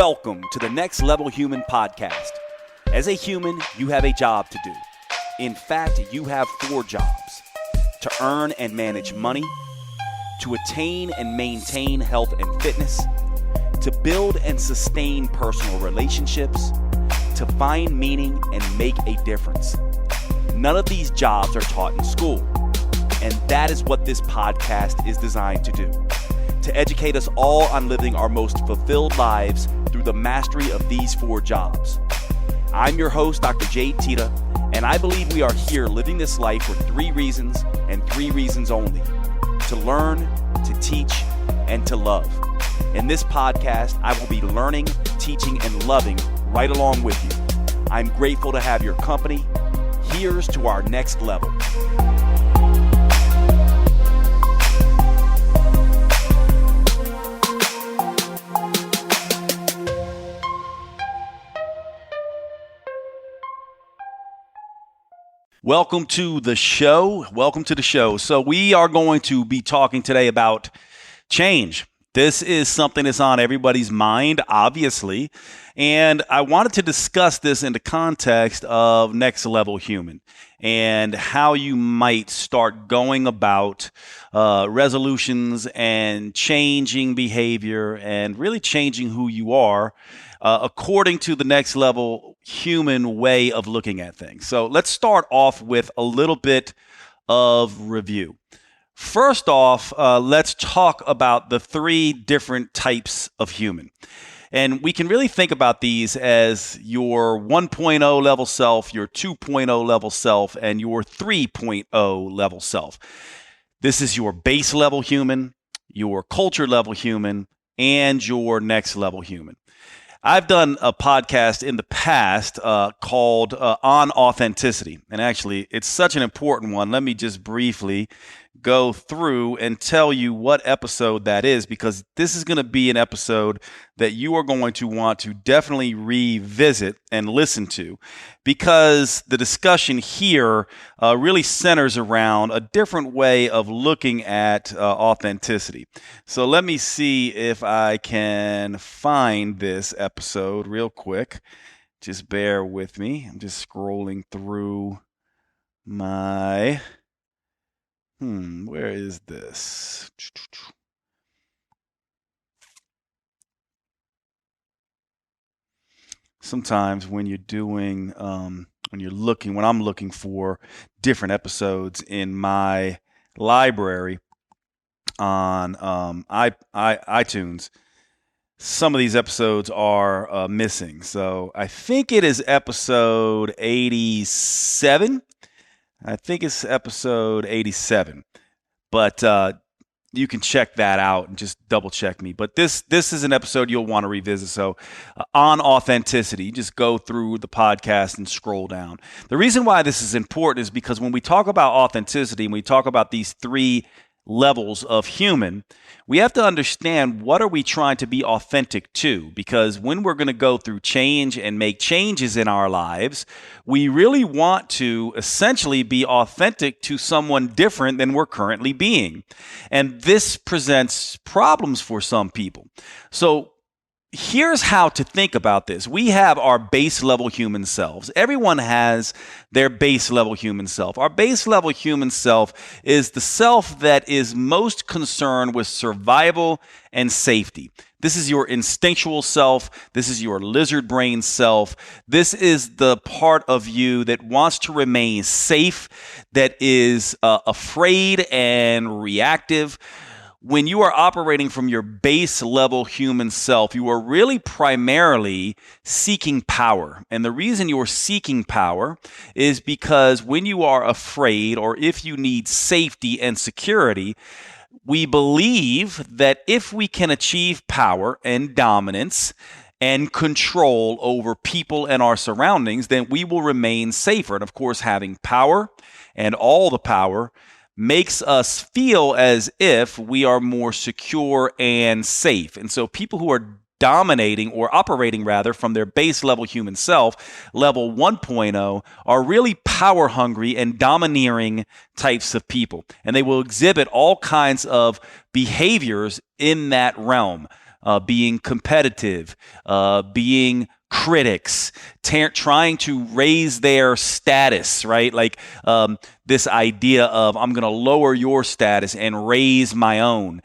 Welcome to the Next Level Human podcast. As a human, you have a job to do. In fact, you have 4 jobs: to earn and manage money, to attain and maintain health and fitness, to build and sustain personal relationships, to find meaning and make a difference. None of these jobs are taught in school, and that is what this podcast is designed to do. To educate us all on living our most fulfilled lives through the mastery of these 4 jobs. I'm your host, Dr. Jade, Teta, and I believe we are here living this life for 3 reasons and 3 reasons only: to learn, to teach, and to love. In this podcast, I will be learning, teaching, and loving right along with you. I'm grateful to have your company. Here's to our next level. Welcome to the show. So we are going to be talking today about change. This is something that's on everybody's mind, obviously. And I wanted to discuss this in the context of Next Level Human and how you might start going about resolutions and changing behavior and really changing who you are according to the Next Level Human way of looking at things. So let's start off with a little bit of review. First off, let's talk about the 3 different types of human. And we can really think about these as your 1.0 level self, your 2.0 level self, and your 3.0 level self. This is your base level human, your culture level human, and your next level human. I've done a podcast in the past called On Authenticity. And actually, it's such an important one. Let me just briefly go through and tell you what episode that is, because this is going to be an episode that you are going to want to definitely revisit and listen to, because the discussion here really centers around a different way of looking at authenticity. So let me see if I can find this episode real quick. Just bear with me. I'm just scrolling through my... where is this? Sometimes when you're doing, when I'm looking for different episodes in my library on iTunes, some of these episodes are missing. So I think it is episode 87. I think it's episode 87, but you can check that out and just double check me. But this is an episode you'll want to revisit. So on authenticity, you just go through the podcast and scroll down. The reason why this is important is because when we talk about authenticity and we talk about these 3 levels of human, we have to understand, what are we trying to be authentic to? Because when we're going to go through change and make changes in our lives, we really want to essentially be authentic to someone different than we're currently being. And this presents problems for some people. So here's how to think about this. We have our base level human selves. Everyone has their base level human self. Our base level human self is the self that is most concerned with survival and safety. This is your instinctual self. This is your lizard brain self. This is the part of you that wants to remain safe, that is afraid and reactive. When you are operating from your base level human self, you are really primarily seeking power. And the reason you're seeking power is because when you are afraid, or if you need safety and security, we believe that if we can achieve power and dominance and control over people and our surroundings, then we will remain safer. And of course, having power and all the power makes us feel as if we are more secure and safe. And so people who are dominating or operating rather from their base level human self, level 1.0, are really power hungry and domineering types of people. And they will exhibit all kinds of behaviors in that realm. being competitive, being critics, trying to raise their status, right? Like this idea of I'm going to lower your status and raise my own.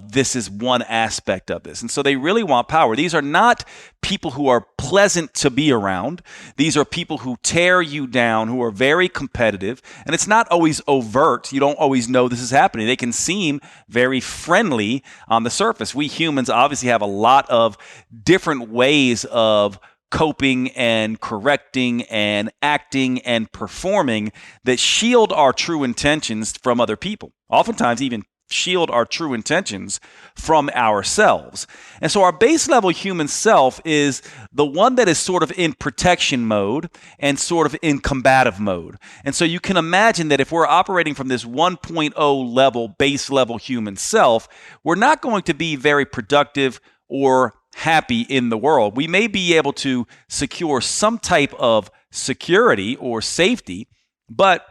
This is one aspect of this. And so they really want power. These are not people who are pleasant to be around. These are people who tear you down, who are very competitive. And it's not always overt. You don't always know this is happening. They can seem very friendly on the surface. We humans obviously have a lot of different ways of coping and correcting and acting and performing that shield our true intentions from other people. Oftentimes even shield our true intentions from ourselves. And so our base level human self is the one that is sort of in protection mode and sort of in combative mode. And so you can imagine that if we're operating from this 1.0 level, base level human self, we're not going to be very productive or happy in the world. We may be able to secure some type of security or safety, but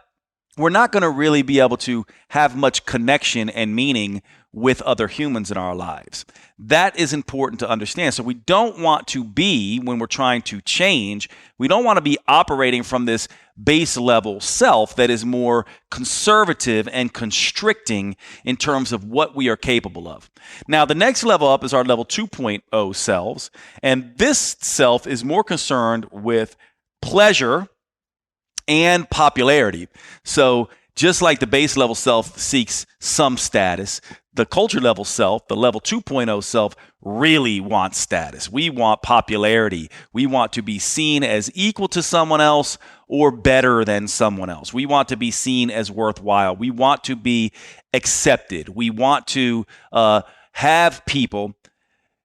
we're not going to really be able to have much connection and meaning with other humans in our lives. That is important to understand. So we don't want to be, when we're trying to change, we don't want to be operating from this base level self that is more conservative and constricting in terms of what we are capable of. Now, the next level up is our level 2.0 selves. And this self is more concerned with pleasure and popularity. So just like the base level self seeks some status, the culture level self, the level 2.0 self, really wants status. We want popularity. We want to be seen as equal to someone else or better than someone else. We want to be seen as worthwhile. We want to be accepted. We want to have people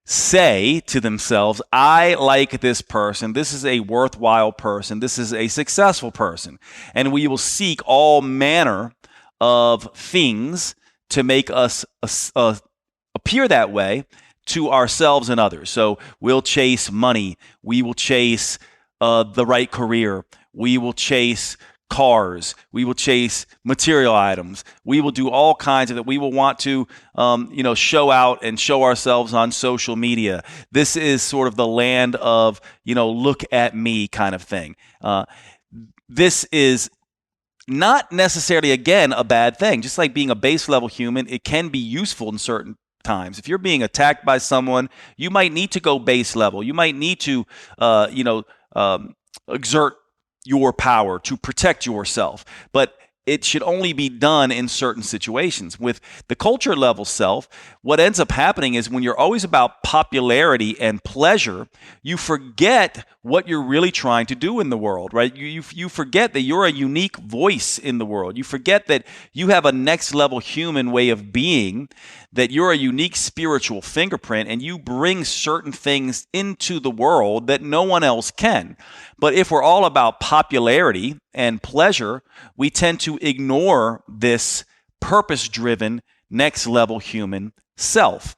say to themselves, I like this person. This is a worthwhile person. This is a successful person. And we will seek all manner of things to make us appear that way to ourselves and others. So we'll chase money. We will chase the right career. We will chase cars. We will chase material items. We will do all kinds of it. We will want to, show out and show ourselves on social media. This is sort of the land of, look at me kind of thing. This is not necessarily, again, a bad thing. Just like being a base level human, it can be useful in certain times. If you're being attacked by someone, you might need to go base level. You might need to, exert your power to protect yourself. But it should only be done in certain situations. With the culture level self, what ends up happening is when you're always about popularity and pleasure, you forget what you're really trying to do in the world, right? You forget that you're a unique voice in the world. You forget that you have a next level human way of being, that you're a unique spiritual fingerprint, and you bring certain things into the world that no one else can. But if we're all about popularity and pleasure, we tend to ignore this purpose-driven, next-level human self.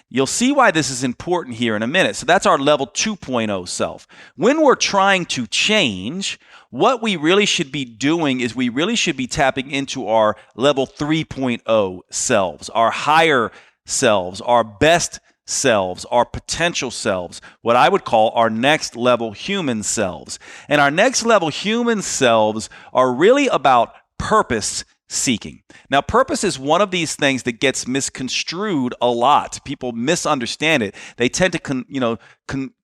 You'll see why this is important here in a minute. So that's our level 2.0 self. When we're trying to change, what we really should be doing is we really should be tapping into our level 3.0 selves, our higher selves, our best selves, our potential selves, what I would call our next level human selves. And our next level human selves are really about purpose seeking. Now, purpose is one of these things that gets misconstrued a lot. People misunderstand it. They tend to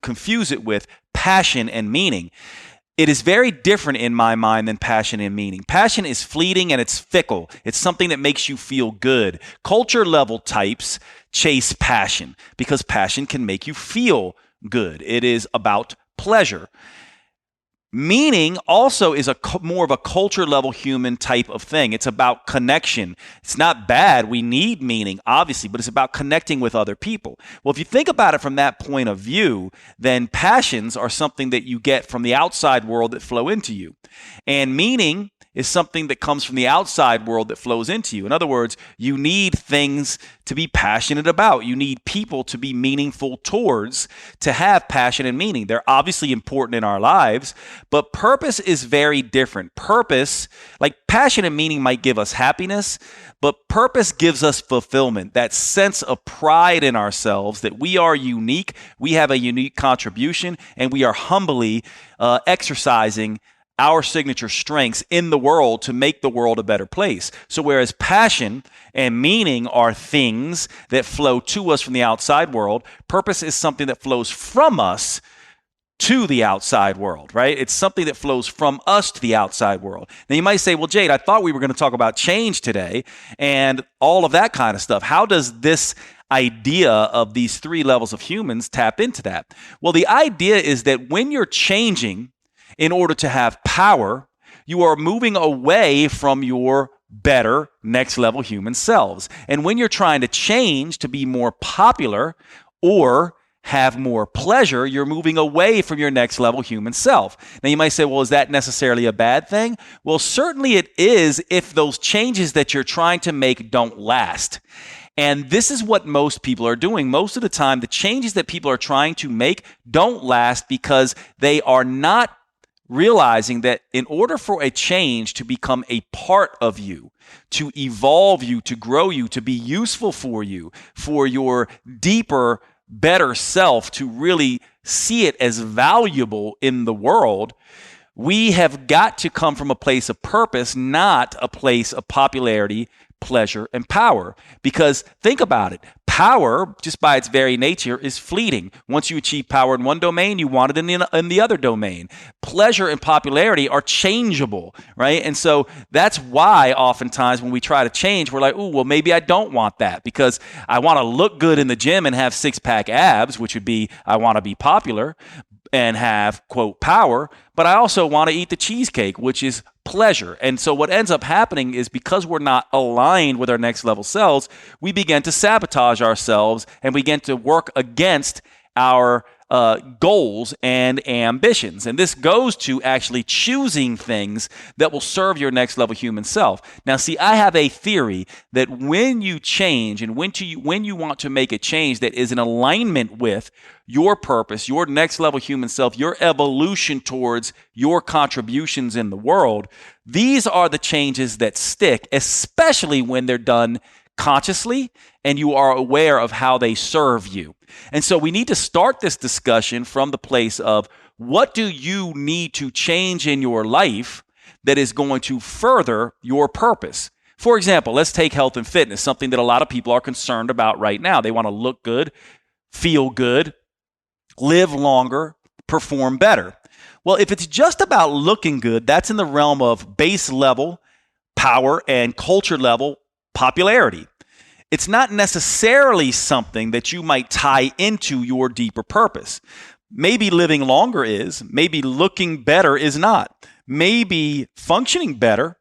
confuse it with passion and meaning. It is very different in my mind than passion and meaning. Passion is fleeting and it's fickle. It's something that makes you feel good. Culture level types chase passion because passion can make you feel good. It is about pleasure. Meaning also is more of a culture level human type of thing. It's about connection. It's not bad. We need meaning, obviously, but it's about connecting with other people. Well, if you think about it from that point of view, then passions are something that you get from the outside world that flow into you. And meaning is something that comes from the outside world that flows into you. In other words, you need things to be passionate about. You need people to be meaningful towards, to have passion and meaning. They're obviously important in our lives, but purpose is very different. Purpose, like passion and meaning, might give us happiness, but purpose gives us fulfillment, that sense of pride in ourselves that we are unique, we have a unique contribution, and we are humbly exercising our signature strengths in the world to make the world a better place. So whereas passion and meaning are things that flow to us from the outside world, purpose is something that flows from us to the outside world, right? It's something that flows from us to the outside world. Now you might say, well, Jade, I thought we were going to talk about change today and all of that kind of stuff. How does this idea of these three levels of humans tap into that? Well, the idea is that when you're changing in order to have power, you are moving away from your better next level human selves. And when you're trying to change to be more popular or have more pleasure, you're moving away from your next level human self. Now you might say, well, is that necessarily a bad thing? Well, certainly it is if those changes that you're trying to make don't last. And this is what most people are doing. Most of the time, the changes that people are trying to make don't last because they are not realizing that in order for a change to become a part of you, to evolve you, to grow you, to be useful for you, for your deeper, better self to really see it as valuable in the world, we have got to come from a place of purpose, not a place of popularity, pleasure, and power. Because think about it. Power, just by its very nature, is fleeting. Once you achieve power in one domain, you want it in the other domain. Pleasure and popularity are changeable, right? And so that's why oftentimes when we try to change, we're like, oh, well, maybe I don't want that because I want to look good in the gym and have six-pack abs, which would be I want to be popular and have, quote, power, but I also want to eat the cheesecake, which is pleasure. And so what ends up happening is because we're not aligned with our next level selves, we begin to sabotage ourselves and begin to work against our goals and ambitions. And this goes to actually choosing things that will serve your next level human self. Now, see, I have a theory that when you change and when you want to make a change that is in alignment with your purpose, your next level human self, your evolution towards your contributions in the world, these are the changes that stick, especially when they're done consciously and you are aware of how they serve you. And so we need to start this discussion from the place of what do you need to change in your life that is going to further your purpose? For example, let's take health and fitness, something that a lot of people are concerned about right now. They want to look good, feel good, live longer, perform better. Well, if it's just about looking good, that's in the realm of base level power and culture level popularity. It's not necessarily something that you might tie into your deeper purpose. Maybe living longer is, maybe looking better is not. Maybe functioning better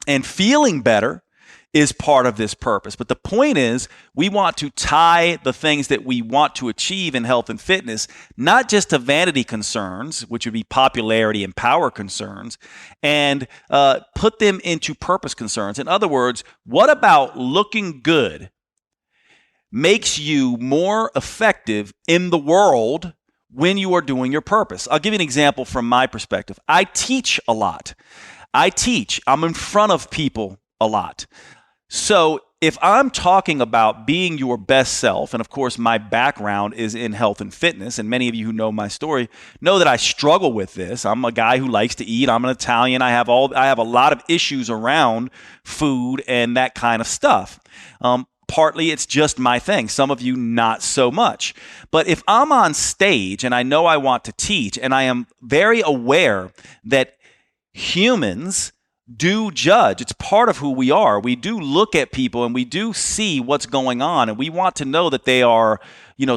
and feeling better is part of this purpose. But the point is, we want to tie the things that we want to achieve in health and fitness, not just to vanity concerns, which would be popularity and power concerns, and put them into purpose concerns. In other words, what about looking good makes you more effective in the world when you are doing your purpose? I'll give you an example from my perspective. I teach a lot. I'm in front of people a lot. So if I'm talking about being your best self, and of course my background is in health and fitness, and many of you who know my story know that I struggle with this. I'm a guy who likes to eat. I'm an Italian. I have a lot of issues around food and that kind of stuff. Partly it's just my thing. Some of you not so much. But if I'm on stage and I know I want to teach, and I am very aware that humans do judge. It's part of who we are. We do look at people and we do see what's going on, and we want to know that they are,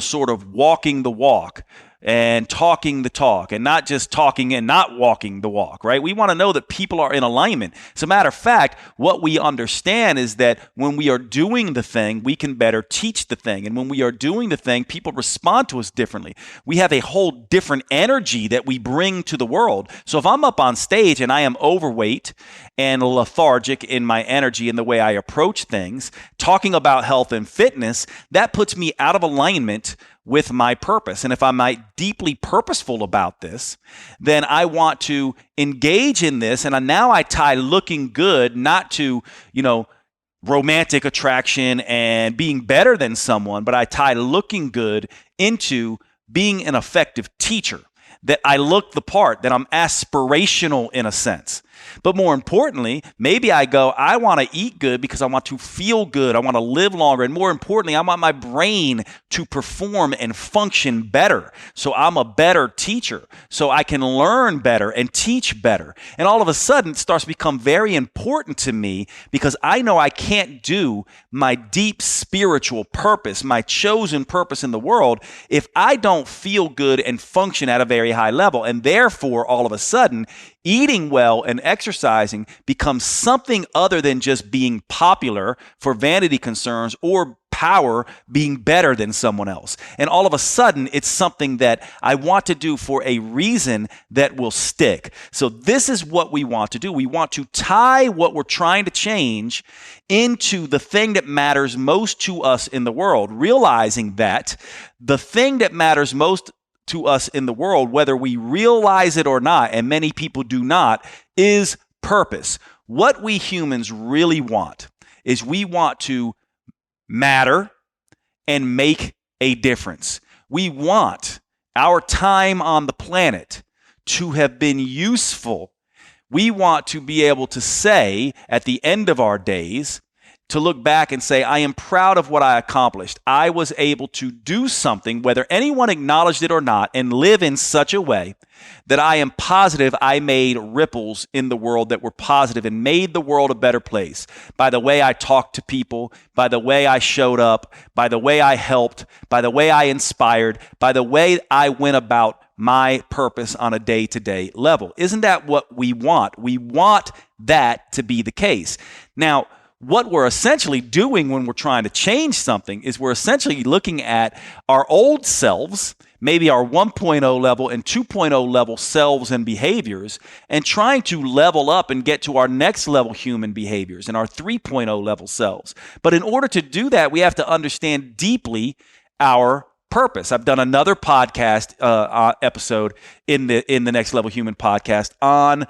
sort of walking the walk. and talking the talk and not just talking and not walking the walk, right? We want to know that people are in alignment. As a matter of fact, what we understand is that when we are doing the thing, we can better teach the thing. And when we are doing the thing, people respond to us differently. We have a whole different energy that we bring to the world. So if I'm up on stage and I am overweight and lethargic in my energy and the way I approach things, talking about health and fitness, that puts me out of alignment with my purpose. And if I'm not deeply purposeful about this, then I want to engage in this. And now I tie looking good not to, romantic attraction and being better than someone, but I tie looking good into being an effective teacher, that I look the part, that I'm aspirational in a sense. But more importantly, maybe I want to eat good because I want to feel good. I want to live longer. And more importantly, I want my brain to perform and function better. So I'm a better teacher. So I can learn better and teach better. And all of a sudden, it starts to become very important to me because I know I can't do my deep spiritual purpose, my chosen purpose in the world, if I don't feel good and function at a very high level. And therefore, all of a sudden, eating well and exercising becomes something other than just being popular for vanity concerns or power, being better than someone else. And all of a sudden, it's something that I want to do for a reason that will stick. So this is what we want to do. We want to tie what we're trying to change into the thing that matters most to us in the world, realizing that the thing that matters most to us in the world, whether we realize it or not, and many people do not, is purpose. What we humans really want is we want to matter and make a difference. We want our time on the planet to have been useful. We want to be able to say at the end of our days, to look back and say, I am proud of what I accomplished. I was able to do something, whether anyone acknowledged it or not, and live in such a way that I am positive I made ripples in the world that were positive and made the world a better place by the way I talked to people, by the way I showed up, by the way I helped, by the way I inspired, by the way I went about my purpose on a day-to-day level. Isn't that what we want? We want that to be the case. Now, what we're essentially doing when we're trying to change something is we're essentially looking at our old selves, maybe our 1.0 level and 2.0 level selves and behaviors, and trying to level up and get to our next level human behaviors and our 3.0 level selves. But in order to do that, we have to understand deeply our purpose. I've done another podcast episode in the Next Level Human podcast on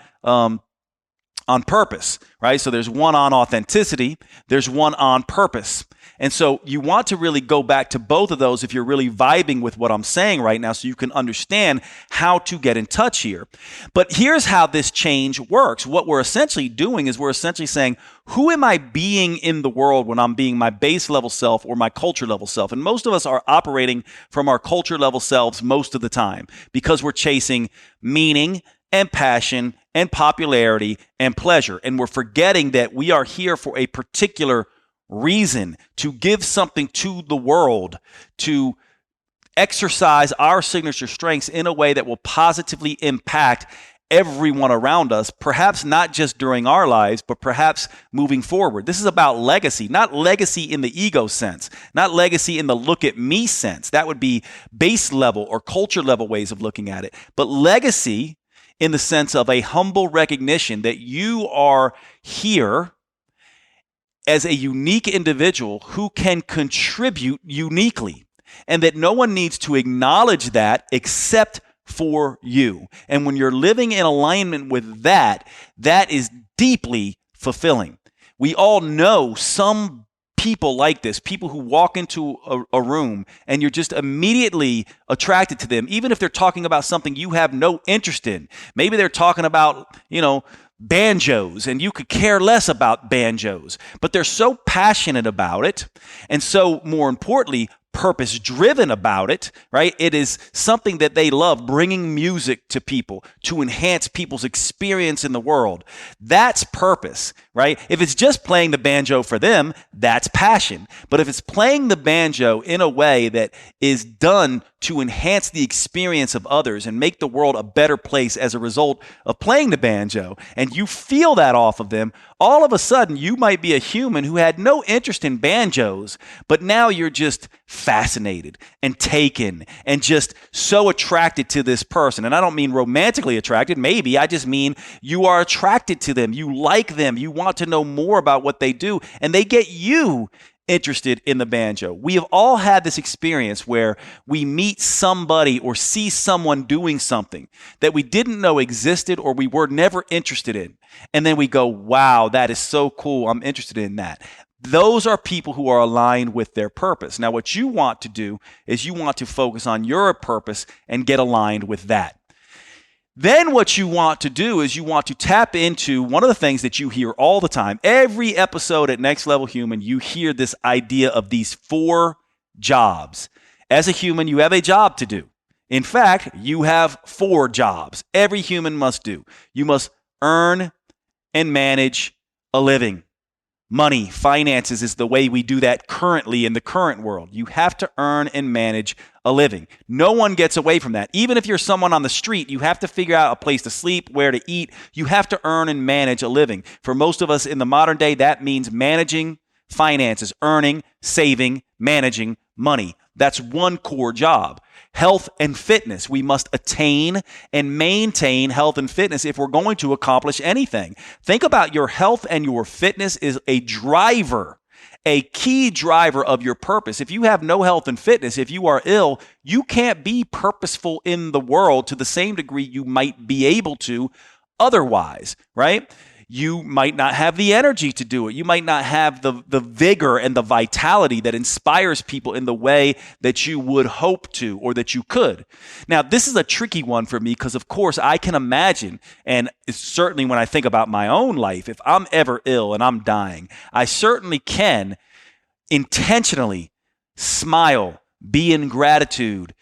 purpose, right? So there's one on authenticity, there's one on purpose. And so you want to really go back to both of those if you're really vibing with what I'm saying right now so you can understand how to get in touch here. But here's how this change works. What we're essentially doing is we're essentially saying, who am I being in the world when I'm being my base level self or my culture level self? And most of us are operating from our culture level selves most of the time because we're chasing meaning and passion and popularity and pleasure. And we're forgetting that we are here for a particular reason, to give something to the world, to exercise our signature strengths in a way that will positively impact everyone around us, perhaps not just during our lives, but perhaps moving forward. This is about legacy, not legacy in the ego sense, not legacy in the look at me sense. That would be base level or culture level ways of looking at it. But legacy in the sense of a humble recognition that you are here as a unique individual who can contribute uniquely, and that no one needs to acknowledge that except for you. And when you're living in alignment with that, that is deeply fulfilling. We all know some people like this, people who walk into a room and you're just immediately attracted to them, even if they're talking about something you have no interest in. Maybe they're talking about, banjos, and you could care less about banjos, but they're so passionate about it, and so, more importantly, purpose-driven about it, right? It is something that they love, bringing music to people to enhance people's experience in the world. That's purpose, right? If it's just playing the banjo for them, that's passion. But if it's playing the banjo in a way that is done to enhance the experience of others and make the world a better place as a result of playing the banjo, and you feel that off of them, all of a sudden you might be a human who had no interest in banjos, but now you're just fascinated and taken and just so attracted to this person. And I don't mean romantically attracted, maybe. I just mean you are attracted to them. You like them. You want to know more about what they do, and they get you interested in the banjo. We have all had this experience where we meet somebody or see someone doing something that we didn't know existed or we were never interested in. And then we go, wow, that is so cool. I'm interested in that. Those are people who are aligned with their purpose. Now, what you want to do is you want to focus on your purpose and get aligned with that. Then what you want to do is you want to tap into one of the things that you hear all the time. Every episode at Next Level Human, you hear this idea of these 4 jobs. As a human, you have a job to do. In fact, you have 4 jobs every human must do. You must earn and manage a living. Money, finances is the way we do that currently in the current world. You have to earn and manage a living. No one gets away from that. Even if you're someone on the street, you have to figure out a place to sleep, where to eat. You have to earn and manage a living. For most of us in the modern day, that means managing finances, earning, saving, managing money. That's one core job. Health and fitness. We must attain and maintain health and fitness if we're going to accomplish anything. Think about your health and your fitness is a driver, a key driver of your purpose. If you have no health and fitness, if you are ill, you can't be purposeful in the world to the same degree you might be able to otherwise, right? You might not have the energy to do it. You might not have the vigor and the vitality that inspires people in the way that you would hope to or that you could. Now, this is a tricky one for me because, of course, I can imagine, and certainly when I think about my own life, if I'm ever ill and I'm dying, I certainly can intentionally smile, be in gratitude,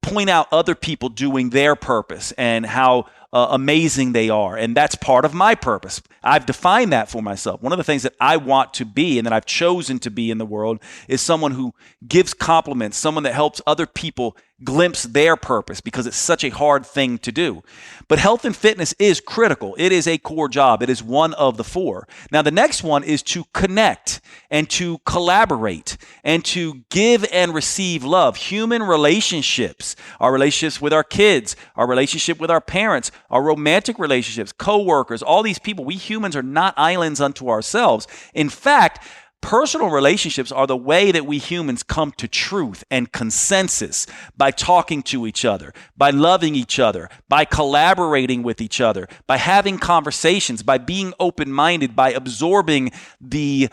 point out other people doing their purpose and how amazing they are. And that's part of my purpose. I've defined that for myself. One of the things that I want to be and that I've chosen to be in the world is someone who gives compliments, someone that helps other people glimpse their purpose because it's such a hard thing to do. But health and fitness is critical. It is a core job. It is one of the 4. Now, the next one is to connect and to collaborate and to give and receive love. Human relationships, our relationships with our kids, our relationship with our parents, our romantic relationships, coworkers, all these people. We humans are not islands unto ourselves. In fact, personal relationships are the way that we humans come to truth and consensus by talking to each other, by loving each other, by collaborating with each other, by having conversations, by being open-minded, by absorbing the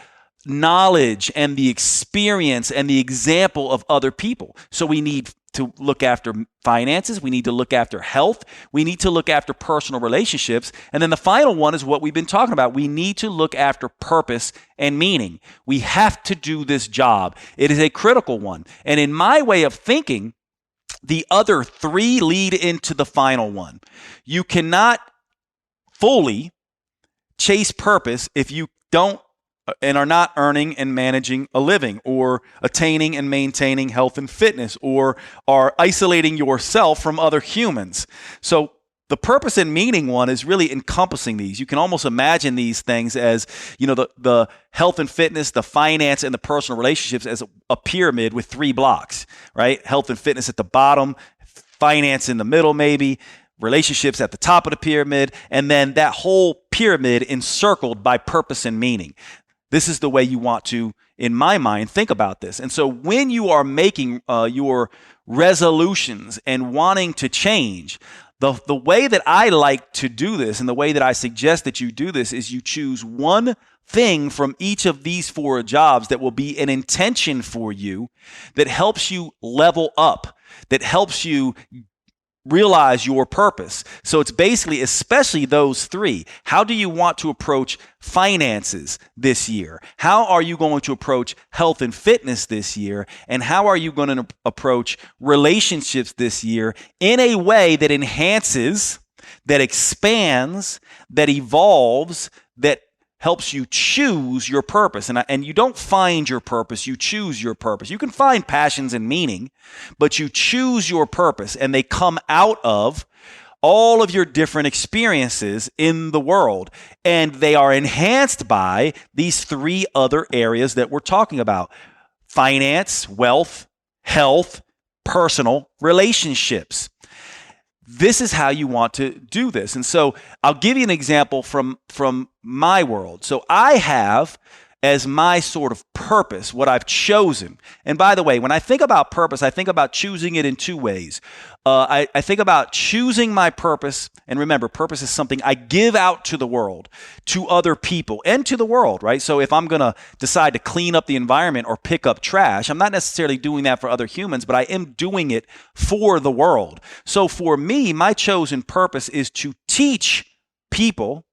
knowledge and the experience and the example of other people. So we need to look after finances. We need to look after health. We need to look after personal relationships. And then the final one is what we've been talking about. We need to look after purpose and meaning. We have to do this job. It is a critical one. And in my way of thinking, the other 3 lead into the final one. You cannot fully chase purpose if you don't and are not earning and managing a living or attaining and maintaining health and fitness or are isolating yourself from other humans. So the purpose and meaning one is really encompassing these. You can almost imagine these things as, the health and fitness, the finance, and the personal relationships as a pyramid with 3 blocks, right? Health and fitness at the bottom, finance in the middle maybe, relationships at the top of the pyramid, and then that whole pyramid encircled by purpose and meaning. This is the way you want to, in my mind, think about this. And so when you are making your resolutions and wanting to change, the way that I like to do this and the way that I suggest that you do this is you choose one thing from each of these 4 jobs that will be an intention for you that helps you level up, that helps you realize your purpose. So it's basically, especially those 3. How do you want to approach finances this year? How are you going to approach health and fitness this year? And how are you going to approach relationships this year in a way that enhances, that expands, that evolves, that helps you choose your purpose. And you don't find your purpose, you choose your purpose. You can find passions and meaning, but you choose your purpose, and they come out of all of your different experiences in the world. And they are enhanced by these three other areas that we're talking about: finance, wealth, health, personal relationships. This is how you want to do this. And so I'll give you an example from my world. So I have as my sort of purpose what I've chosen. And by the way, when I think about purpose, I think about choosing it in two ways. I think about choosing my purpose. And remember, purpose is something I give out to the world, to other people, and to the world, right? So if I'm going to decide to clean up the environment or pick up trash, I'm not necessarily doing that for other humans, but I am doing it for the world. So for me, my chosen purpose is to teach people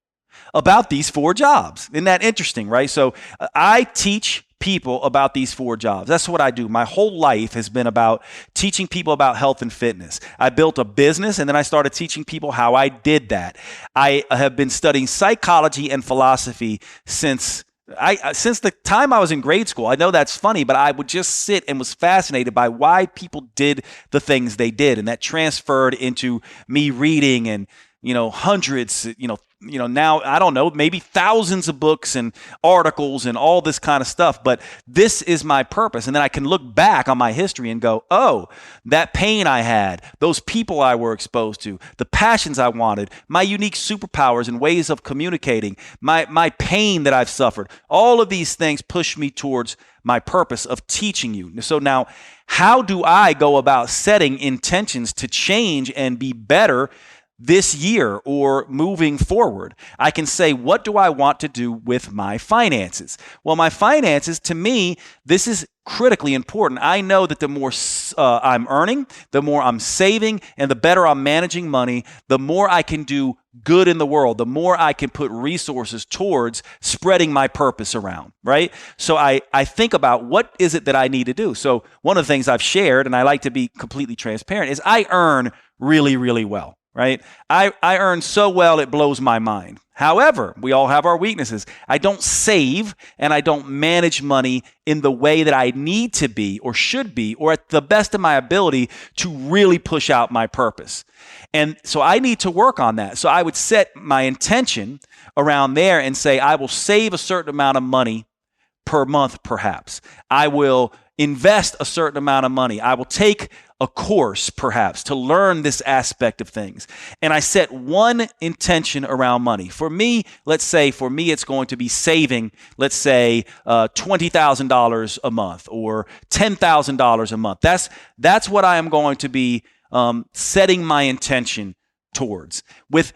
about these four jobs. Isn't that interesting, right? So I teach people about these four jobs. That's what I do. My whole life has been about teaching people about health and fitness. I built a business, and then I started teaching people how I did that. I have been studying psychology and philosophy since the time I was in grade school. I know that's funny, but I would just sit and was fascinated by why people did the things they did. And that transferred into me reading and, hundreds, now, I don't know, maybe thousands of books and articles and all this kind of stuff. But this is my purpose. And then I can look back on my history and go, oh, that pain I had, those people I were exposed to, the passions I wanted, my unique superpowers and ways of communicating, my pain that I've suffered. All of these things push me towards my purpose of teaching you. So now, how do I go about setting intentions to change and be better this year or moving forward? I can say, what do I want to do with my finances? Well, my finances, to me, this is critically important. I know that the more I'm earning, the more I'm saving, and the better I'm managing money, the more I can do good in the world, the more I can put resources towards spreading my purpose around, right? So I think about, what is it that I need to do? So one of the things I've shared, and I like to be completely transparent, is I earn really, really well. Right? I earn so well, it blows my mind. However, we all have our weaknesses. I don't save and I don't manage money in the way that I need to be or should be, or at the best of my ability to really push out my purpose. And so I need to work on that. So I would set my intention around there and say, I will save a certain amount of money per month, perhaps. I will invest a certain amount of money. I will take a course, perhaps, to learn this aspect of things. And I set one intention around money. For me, it's going to be saving, let's say, $20,000 a month or $10,000 a month. That's what I am going to be setting my intention towards, with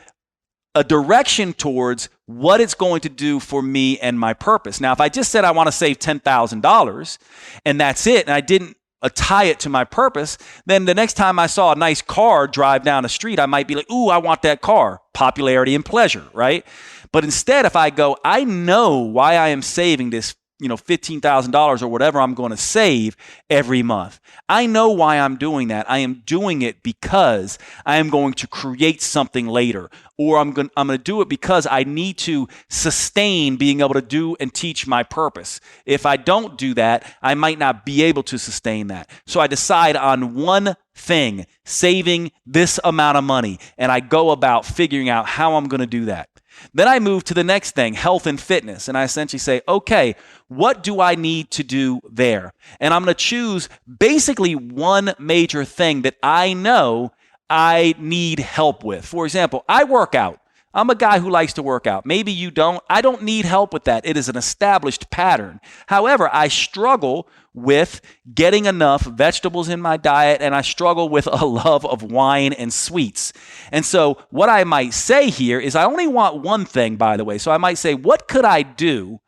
a direction towards what it's going to do for me and my purpose. Now, if I just said I want to save $10,000 and that's it, and I didn't tie it to my purpose, then the next time I saw a nice car drive down the street, I might be like, ooh, I want that car. Popularity and pleasure, right? But instead, if I go, I know why I am saving this, $15,000 or whatever I'm going to save every month. I know why I'm doing that. I am doing it because I am going to create something later, or I'm going to do it because I need to sustain being able to do and teach my purpose. If I don't do that, I might not be able to sustain that. So I decide on one thing, saving this amount of money, and I go about figuring out how I'm going to do that. Then I move to the next thing, health and fitness. And I essentially say, okay, what do I need to do there? And I'm going to choose basically one major thing that I know I need help with. For example, I work out. I'm a guy who likes to work out. Maybe you don't. I don't need help with that. It is an established pattern. However, I struggle with getting enough vegetables in my diet, and I struggle with a love of wine and sweets. And so what I might say here is I only want one thing, by the way. So I might say, what could I do?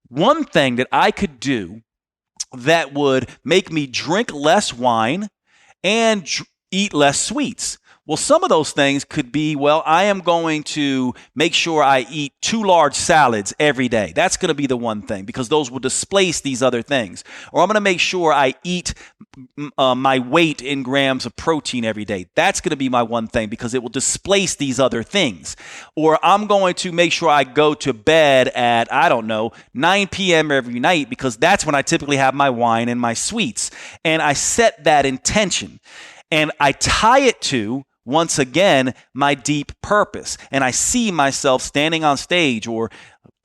One thing that I could do that would make me drink less wine and eat less sweets. Well, some of those things could be, well, I am going to make sure I eat 2 large salads every day. That's going to be the one thing, because those will displace these other things. Or I'm going to make sure I eat my weight in grams of protein every day. That's going to be my one thing, because it will displace these other things. Or I'm going to make sure I go to bed at, 9 p.m. every night, because that's when I typically have my wine and my sweets. And I set that intention. And I tie it to, once again, my deep purpose. And I see myself standing on stage or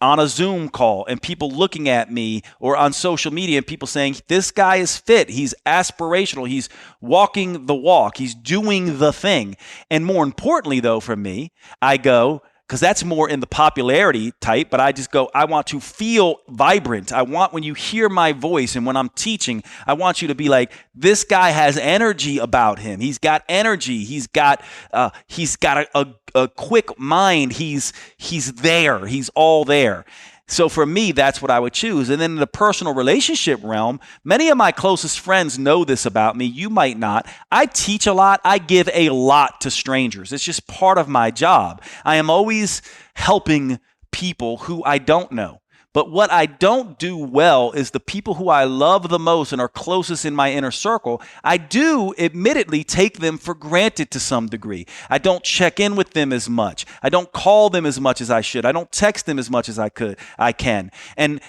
on a Zoom call and people looking at me, or on social media and people saying, this guy is fit, he's aspirational, he's walking the walk, he's doing the thing. And more importantly, though, for me, I go, because that's more in the popularity type, but I just go, I want to feel vibrant. I want, when you hear my voice and when I'm teaching, I want you to be like, this guy has energy about him. He's got energy. He's got a quick mind. He's there. He's all there. So for me, that's what I would choose. And then in the personal relationship realm, many of my closest friends know this about me. You might not. I teach a lot. I give a lot to strangers. It's just part of my job. I am always helping people who I don't know. But what I don't do well is the people who I love the most and are closest in my inner circle. I do admittedly take them for granted to some degree. I don't check in with them as much. I don't call them as much as I should. I don't text them as much as I can. And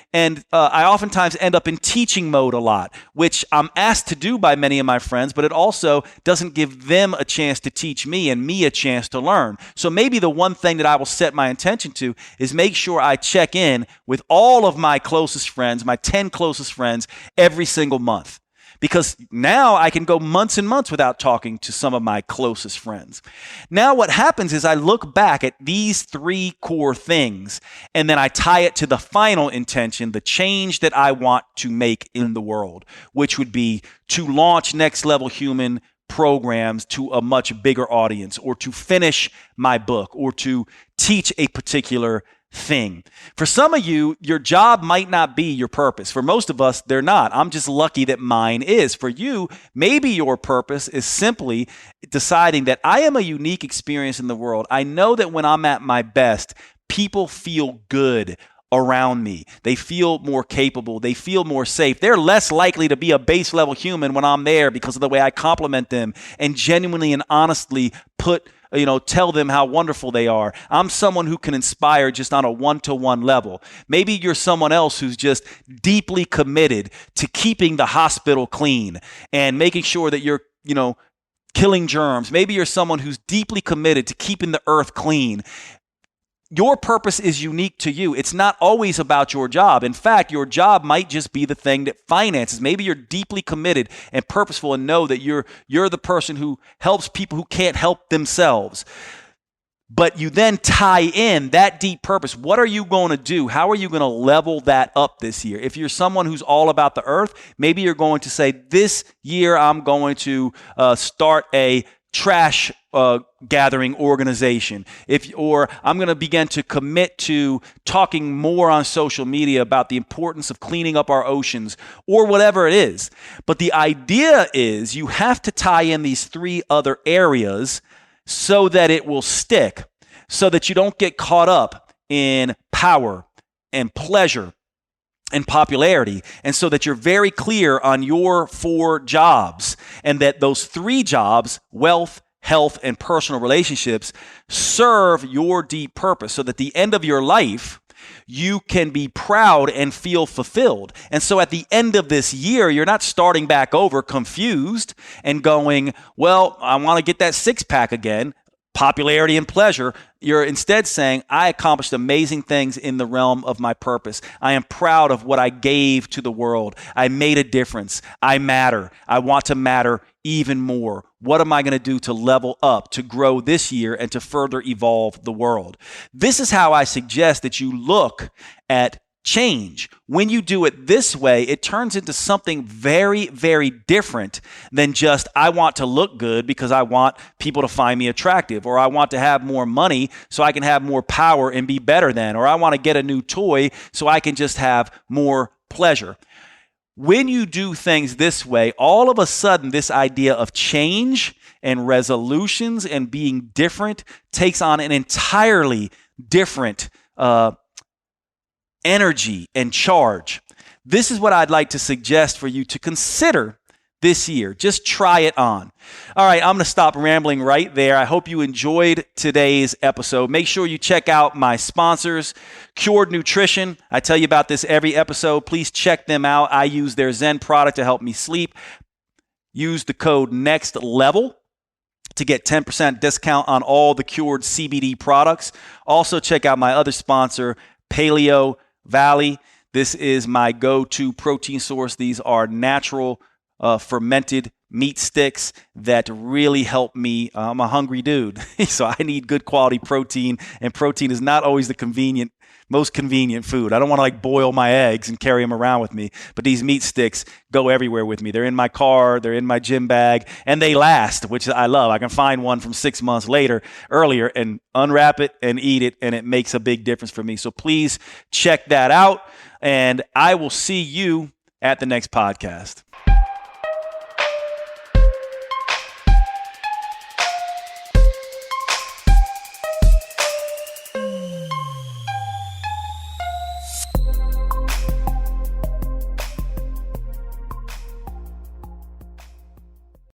I oftentimes end up in teaching mode a lot, which I'm asked to do by many of my friends, but it also doesn't give them a chance to teach me and me a chance to learn. So maybe the one thing that I will set my intention to is make sure I check in with all of my closest friends, my 10 closest friends, every single month. Because now I can go months and months without talking to some of my closest friends. Now what happens is I look back at these 3 core things, and then I tie it to the final intention, the change that I want to make in the world, which would be to launch Next Level Human programs to a much bigger audience, or to finish my book, or to teach a particular thing. For some of you, your job might not be your purpose. For most of us, they're not. I'm just lucky that mine is. For you, maybe your purpose is simply deciding that I am a unique experience in the world. I know that when I'm at my best, people feel good around me. They feel more capable. They feel more safe. They're less likely to be a base level human when I'm there, because of the way I compliment them and genuinely and honestly tell them how wonderful they are. I'm someone who can inspire just on a one-to-one level. Maybe you're someone else who's just deeply committed to keeping the hospital clean and making sure that you're, killing germs. Maybe you're someone who's deeply committed to keeping the earth clean. Your purpose is unique to you. It's not always about your job. In fact, your job might just be the thing that finances. Maybe you're deeply committed and purposeful and know that you're the person who helps people who can't help themselves. But you then tie in that deep purpose. What are you going to do? How are you going to level that up this year? If you're someone who's all about the earth, maybe you're going to say, this year I'm going to start a trash gathering organization, or I'm going to begin to commit to talking more on social media about the importance of cleaning up our oceans, or whatever it is. But the idea is you have to tie in these 3 other areas so that it will stick, so that you don't get caught up in power and pleasure and popularity, and so that you're very clear on your 4 jobs, and that those 3 jobs, wealth, health, and personal relationships, serve your deep purpose, so that at the end of your life, you can be proud and feel fulfilled. And so at the end of this year, you're not starting back over confused and going, well, I want to get that 6-pack again, popularity and pleasure. You're instead saying, I accomplished amazing things in the realm of my purpose. I am proud of what I gave to the world. I made a difference. I matter. I want to matter even more. What am I going to do to level up, to grow this year, and to further evolve the world? This is how I suggest that you look at change. When you do it this way, it turns into something very, very different than just, I want to look good because I want people to find me attractive, or I want to have more money so I can have more power and be better than, or I want to get a new toy so I can just have more pleasure. When you do things this way, all of a sudden, this idea of change and resolutions and being different takes on an entirely different energy and charge. This is what I'd like to suggest for you to consider this year. Just try it on. All right, I'm going to stop rambling right there. I hope you enjoyed today's episode. Make sure you check out my sponsors, Cured Nutrition. I tell you about this every episode. Please check them out. I use their Zen product to help me sleep. Use the code NEXTLEVEL to get 10% discount on all the Cured CBD products. Also, check out my other sponsor, Paleo Valley. This is my go-to protein source. These are natural fermented meat sticks that really help me. I'm a hungry dude, so I need good quality protein, and protein is not always the most convenient food. I don't want to boil my eggs and carry them around with me, but these meat sticks go everywhere with me. They're in my car, they're in my gym bag, and they last, which I love. I can find one from 6 months earlier, and unwrap it and eat it, and it makes a big difference for me. So please check that out, and I will see you at the next podcast.